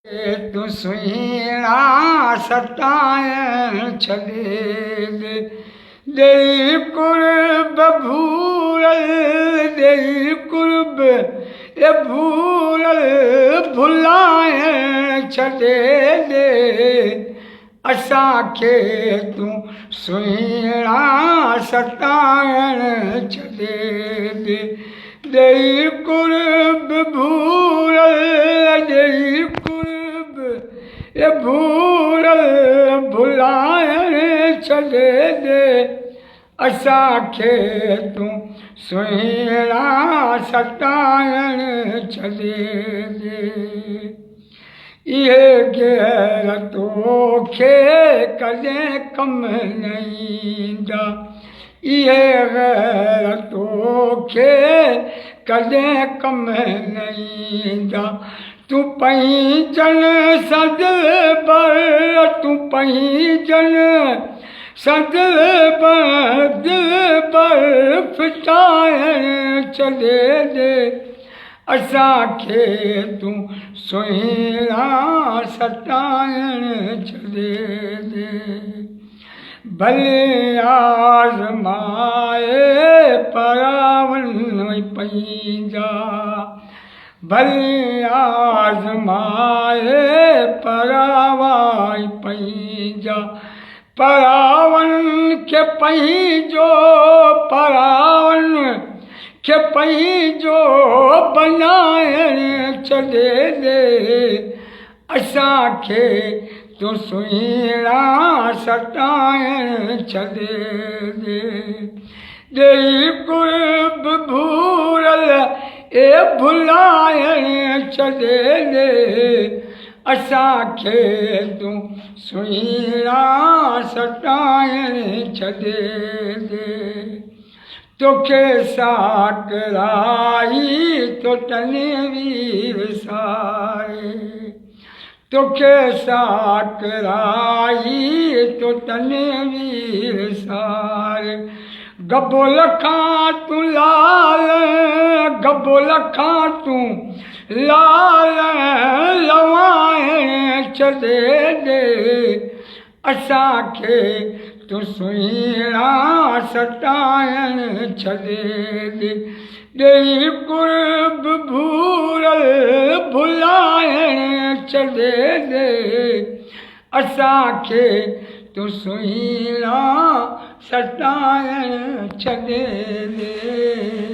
तू सुहिणा सताइण छॾे दे देई कुर्ब भूरल देई कुर्ब ए भूरल भुलाइण छॾे दे असांखे तूं सुहिणा सताइण छॾे दे देई कुर्ब भूरल देई कुर्ब ए भूरल भुलाइण छॾे दे असांखे तूं सुहिणा सताइण छॾे दे इहे गैर तोखे कॾहिं कमु न ईंदा इहे गैर तोखे कॾहिं कमु न ईंदा तूं पंहिंजनि सां दिलि भर तूं पंहिंजनि सां दिलि भर फिटाइण छॾे दे असांखे तूं सुहिणा सताइण छॾे दे भले आज़माए परावन पंहिंजा भले आज़माए परावाई पंहिंजा परावन खे पंहिंजो परावन खे पंहिंजो बनाइण छॾे दे असांखे तूं सुहिणा सताइण छॾे दे देई कुर्ब भूरल ए भुलाइण छॾे दे असांखे तूं सुहिणा सताइण छॾे दे तोखे साकराई तो तनवीर साए तोखे साकराई तो तनवीर साए गबोल खां तूं लाल गबोल खां तूं लाल लवाइण छॾे दे असांखे तूं सुहिणा सताइण छॾे दे देई कुर्ब भूरल भुलाइण छॾे दे असांखे तूं सुहिणा सताइण छॾे दे